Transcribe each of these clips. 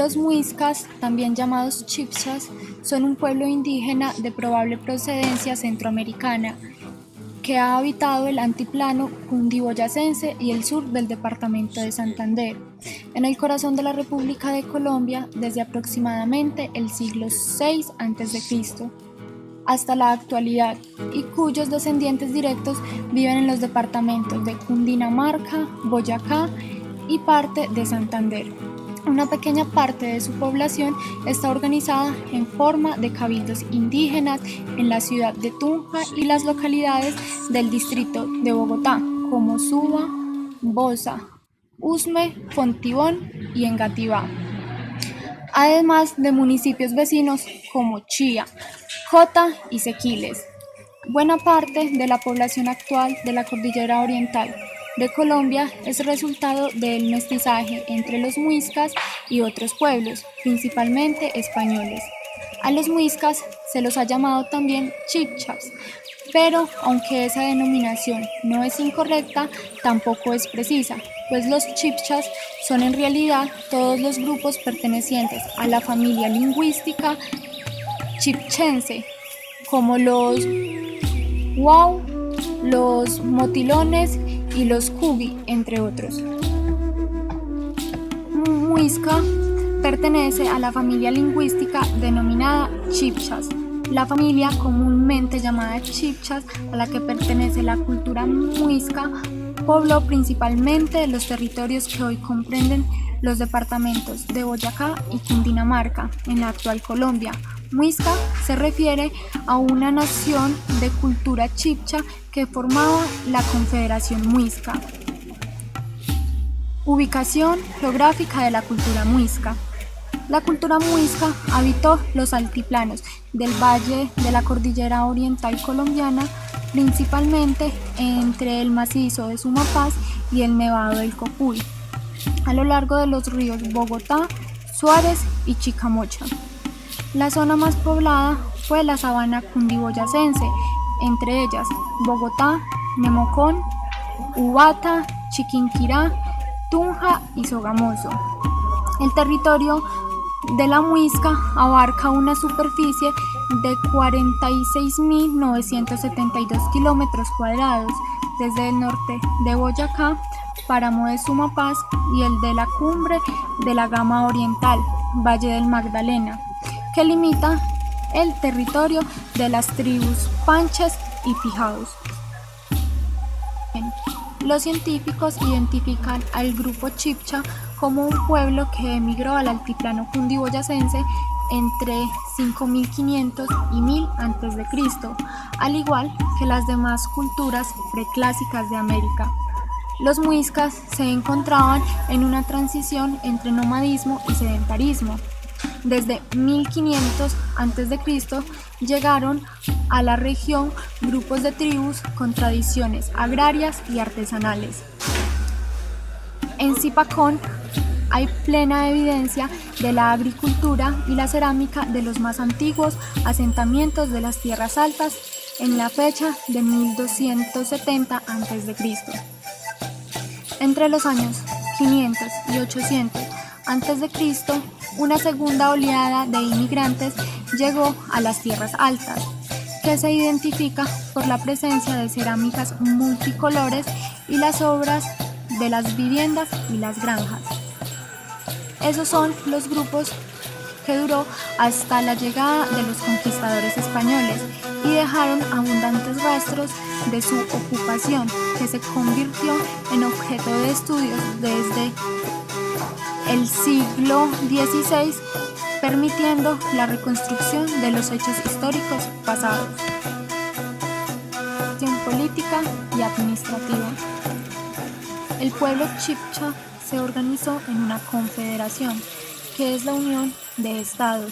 Los muiscas, también llamados chibchas, son un pueblo indígena de probable procedencia centroamericana que ha habitado el altiplano cundiboyacense y el sur del departamento de Santander, en el corazón de la República de Colombia desde aproximadamente el siglo VI a.C. hasta la actualidad, y cuyos descendientes directos viven en los departamentos de Cundinamarca, Boyacá y parte de Santander. Una pequeña parte de su población está organizada en forma de cabildos indígenas en la ciudad de Tunja y las localidades del distrito de Bogotá, como Suba, Bosa, Usme, Fontibón y Engativá, además de municipios vecinos como Chía, Jota y Sequiles. Buena parte de la población actual de la cordillera oriental de Colombia es resultado del mestizaje entre los muiscas y otros pueblos, principalmente españoles. A los muiscas se los ha llamado también chibchas, pero aunque esa denominación no es incorrecta, tampoco es precisa, pues los chibchas son en realidad todos los grupos pertenecientes a la familia lingüística chibchense, como los Wau, los motilones y los Kugi, entre otros. Muisca pertenece a la familia lingüística denominada chibchas. La familia comúnmente llamada chibchas, a la que pertenece la cultura muisca, pobló principalmente los territorios que hoy comprenden los departamentos de Boyacá y Cundinamarca, en la actual Colombia. Muisca se refiere a una nación de cultura chibcha que formaba la Confederación Muisca. Ubicación geográfica de la cultura muisca. La cultura muisca habitó los altiplanos del valle de la cordillera oriental colombiana, principalmente entre el macizo de Sumapaz y el Nevado del Cocuy, a lo largo de los ríos Bogotá, Suárez y Chicamocha. La zona más poblada fue la sabana cundiboyacense, entre ellas Bogotá, Nemocón, Ubata, Chiquinquirá, Tunja y Sogamoso. El territorio de la muisca abarca una superficie de 46.972 kilómetros cuadrados, desde el norte de Boyacá, páramo de Sumapaz, y el de la cumbre de la Gama Oriental, Valle del Magdalena, que limita el territorio de las tribus Panches y Pijaos. Los científicos identifican al grupo chibcha como un pueblo que emigró al altiplano cundiboyacense entre 5.500 y 1000 a.C., al igual que las demás culturas preclásicas de América. Los muiscas se encontraban en una transición entre nomadismo y sedentarismo. Desde 1500 a.C. llegaron a la región grupos de tribus con tradiciones agrarias y artesanales. En Zipacón hay plena evidencia de la agricultura y la cerámica de los más antiguos asentamientos de las tierras altas en la fecha de 1270 a.C. Entre los años 500 y 800 a.C., una segunda oleada de inmigrantes llegó a las tierras altas, que se identifica por la presencia de cerámicas multicolores y las obras de las viviendas y las granjas. Esos son los grupos que duró hasta la llegada de los conquistadores españoles y dejaron abundantes rastros de su ocupación, que se convirtió en objeto de estudios desde el siglo XVI, permitiendo la reconstrucción de los hechos históricos pasados. Gestión política y administrativa. El pueblo chibcha se organizó en una confederación, que es la unión de estados,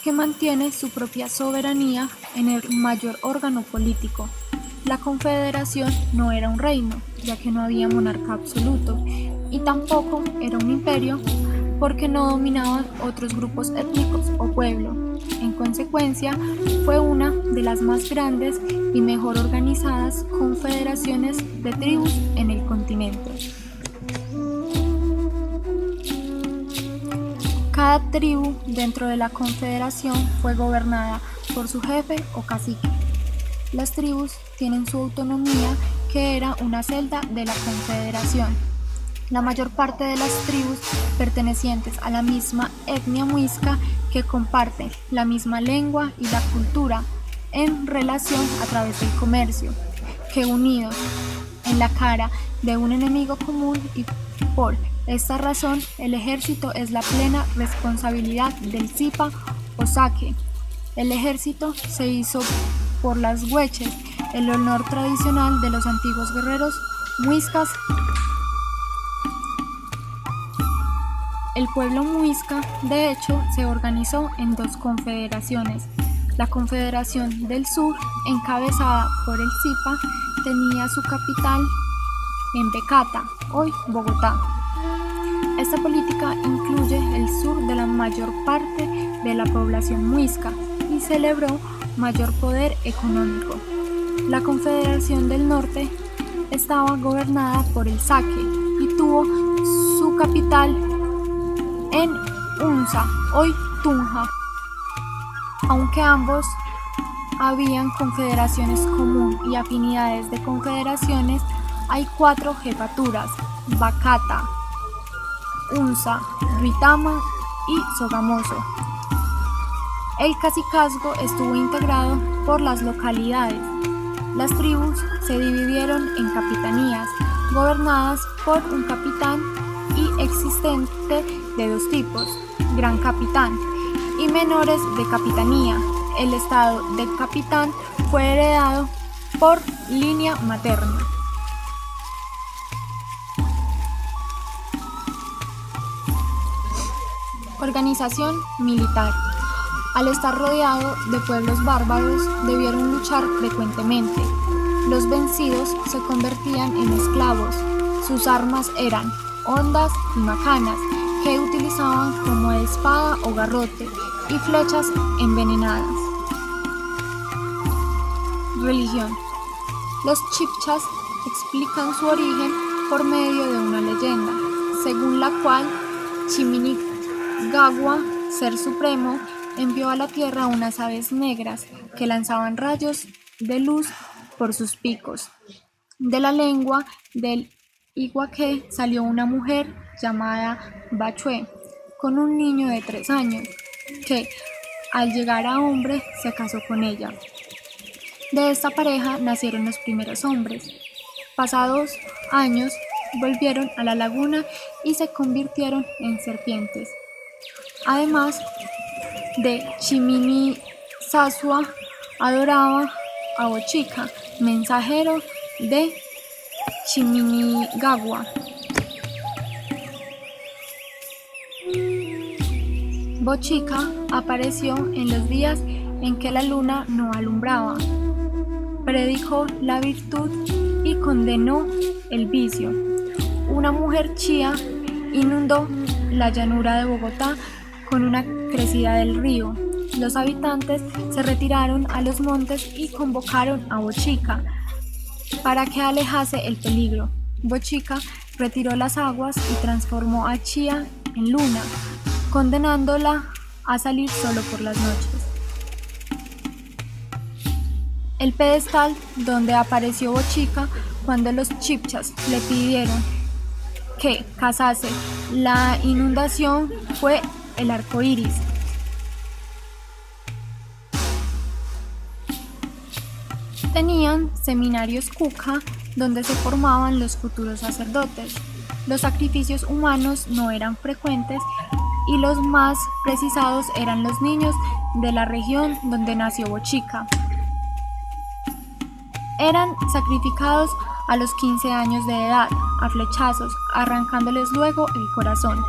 que mantiene su propia soberanía en el mayor órgano político. La confederación no era un reino, ya que no había monarca absoluto, y tampoco era un imperio, porque no dominaban otros grupos étnicos o pueblo. En consecuencia, fue una de las más grandes y mejor organizadas confederaciones de tribus en el continente. Cada Cada tribu dentro de la confederación fue gobernada por su jefe o cacique. Las tribus tienen su autonomía, que era una celda de la confederación. La mayor parte de las tribus pertenecientes a la misma etnia muisca, que comparten la misma lengua y la cultura en relación a través del comercio, que unidos en la cara de un enemigo común, y por esta razón el ejército es la plena responsabilidad del Zipa o Saque. El ejército se hizo por las hueches, el honor tradicional de los antiguos guerreros muiscas. El pueblo muisca, de hecho, se organizó en dos confederaciones. La Confederación del Sur, encabezada por el Zipa, tenía su capital en Becata, hoy Bogotá. Esta política incluye el sur de la mayor parte de la población muisca y celebró mayor poder económico. La Confederación del Norte estaba gobernada por el Saque y tuvo su capital en Unza, hoy Tunja. Aunque ambos habían confederaciones comunes y afinidades de confederaciones, hay 4 jefaturas: Bacata, Unza, Duitama y Sogamoso. El cacicazgo estuvo integrado por las localidades. Las tribus se dividieron en capitanías, gobernadas por un capitán y existente de 2 tipos: gran capitán y menores de capitanía. El estado de capitán fue heredado por línea materna. Organización militar. Al estar rodeado de pueblos bárbaros, debieron luchar frecuentemente. Los vencidos se convertían en esclavos. Sus armas eran hondas y macanas, que utilizaban como espada o garrote, y flechas envenenadas. Religión. Los chibchas explican su origen por medio de una leyenda, según la cual Chiminigagua, ser supremo, envió a la tierra unas aves negras que lanzaban rayos de luz por sus picos. De la lengua del Iguaque salió una mujer llamada Bachue, con un niño de 3 años, que al llegar a hombre se casó con ella. De esta pareja nacieron los primeros hombres. Pasados años volvieron a la laguna y se convirtieron en serpientes. Además de Chiminisasua, adoraba a Bochica, mensajero de Chiminigagua. Bochica apareció en los días en que la luna no alumbraba, predicó la virtud y condenó el vicio. Una mujer chía inundó la llanura de Bogotá con una crecida del río. Los habitantes se retiraron a los montes y convocaron a Bochica para que alejase el peligro. Bochica retiró las aguas y transformó a Chía en luna, condenándola a salir solo por las noches. El pedestal donde apareció Bochica cuando los chibchas le pidieron que cazase la inundación fue el arco iris. Tenían seminarios cuca donde se formaban los futuros sacerdotes. Los sacrificios humanos no eran frecuentes y los más precisados eran los niños de la región donde nació Bochica. Eran sacrificados a los 15 años de edad, a flechazos, arrancándoles luego el corazón.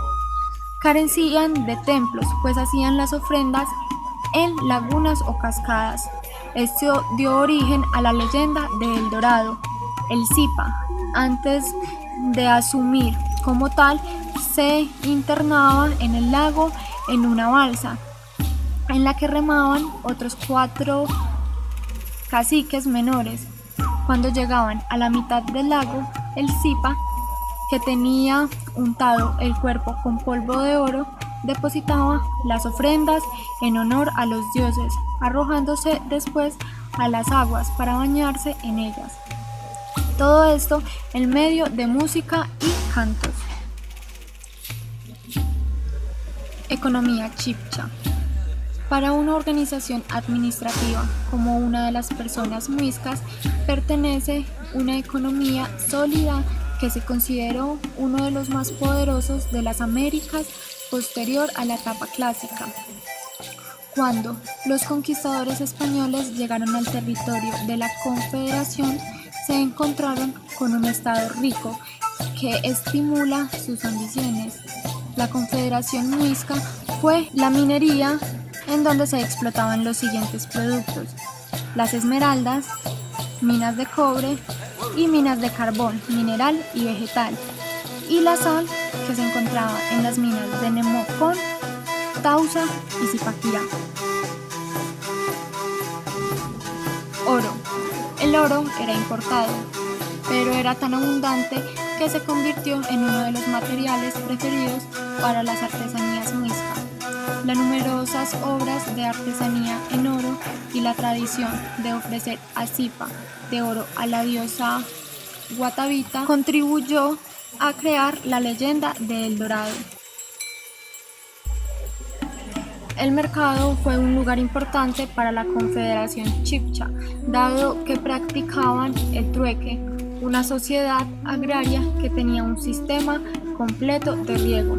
Carecían de templos, pues hacían las ofrendas en lagunas o cascadas. Esto dio origen a la leyenda de El Dorado. El Zipa, antes de asumir como tal, se internaba en el lago en una balsa, en la que remaban otros 4 caciques menores. Cuando llegaban a la mitad del lago, el Zipa, que tenía untado el cuerpo con polvo de oro, depositaba las ofrendas en honor a los dioses, arrojándose después a las aguas para bañarse en ellas. Todo esto en medio de música y cantos. Economía chibcha. Para una organización administrativa como una de las personas muiscas, pertenece una economía sólida que se consideró uno de los más poderosos de las Américas posterior a la etapa clásica. Cuando los conquistadores españoles llegaron al territorio de la Confederación, se encontraron con un estado rico que estimula sus ambiciones. La Confederación Muisca fue la minería, en donde se explotaban los siguientes productos: las esmeraldas, minas de cobre y minas de carbón mineral y vegetal, y la sal, que se encontraba en las minas de Nemocón, Tausa y Zipaquirá. Oro. El oro era importado, pero era tan abundante que se convirtió en uno de los materiales preferidos para las artesanías muiscas. Las numerosas obras de artesanía en oro y la tradición de ofrecer asipa de oro a la diosa Guatavita contribuyó a crear la leyenda de El Dorado. El mercado fue un lugar importante para la Confederación Chibcha, dado que practicaban el trueque, una sociedad agraria que tenía un sistema completo de riego.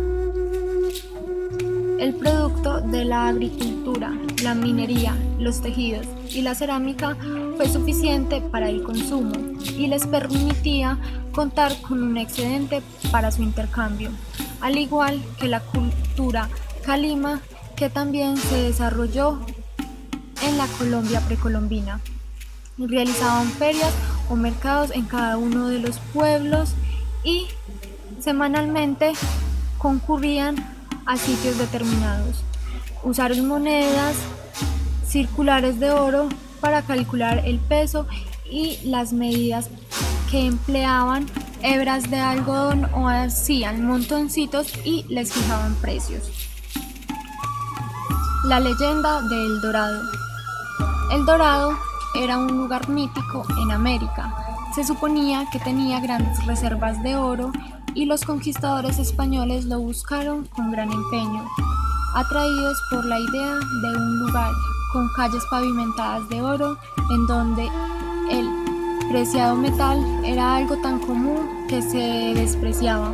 El producto de la agricultura, la minería, los tejidos y la cerámica fue suficiente para el consumo y les permitía contar con un excedente para su intercambio, al igual que la cultura calima, que también se desarrolló en la Colombia precolombina. Realizaban ferias o mercados en cada uno de los pueblos y semanalmente concurrían a sitios determinados. Usaron monedas circulares de oro para calcular el peso y las medidas, que empleaban hebras de algodón o hacían montoncitos y les fijaban precios. La leyenda de El Dorado. El Dorado era un lugar mítico en América. Se suponía que tenía grandes reservas de oro y los conquistadores españoles lo buscaron con gran empeño, atraídos por la idea de un lugar con calles pavimentadas de oro, en donde el preciado metal era algo tan común que se despreciaba.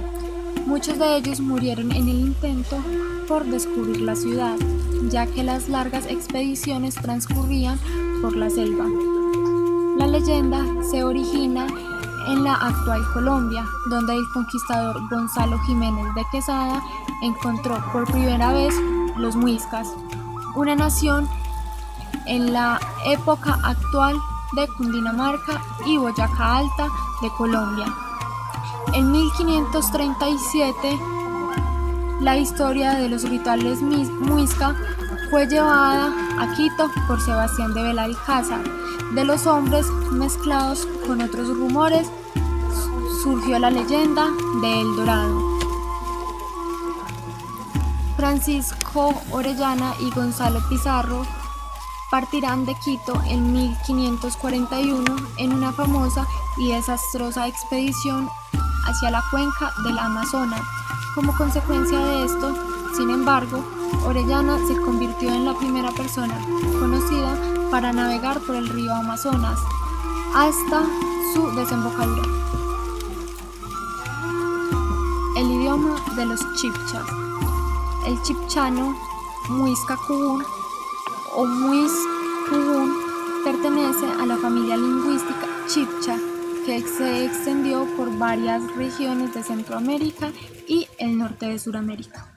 Muchos de ellos murieron en el intento por descubrir la ciudad, ya que las largas expediciones transcurrían por la selva. La leyenda se origina en la actual Colombia, donde el conquistador Gonzalo Jiménez de Quesada encontró por primera vez los muiscas, una nación en la época actual de Cundinamarca y Boyacá Alta de Colombia. En 1537, la historia de los rituales muisca fue llevada a Quito por Sebastián de Belalcázar. De los hombres mezclados con otros rumores, surgió la leyenda de El Dorado. Francisco Orellana y Gonzalo Pizarro partirán de Quito en 1541 en una famosa y desastrosa expedición hacia la cuenca del Amazonas. Como consecuencia de esto, sin embargo, Orellana se convirtió en la primera persona conocida para navegar por el río Amazonas hasta su desembocadura. El idioma de los chibchas. El chibchano muisca cubún o muis cubún pertenece a la familia lingüística chibcha, que se extendió por varias regiones de Centroamérica y el norte de Sudamérica.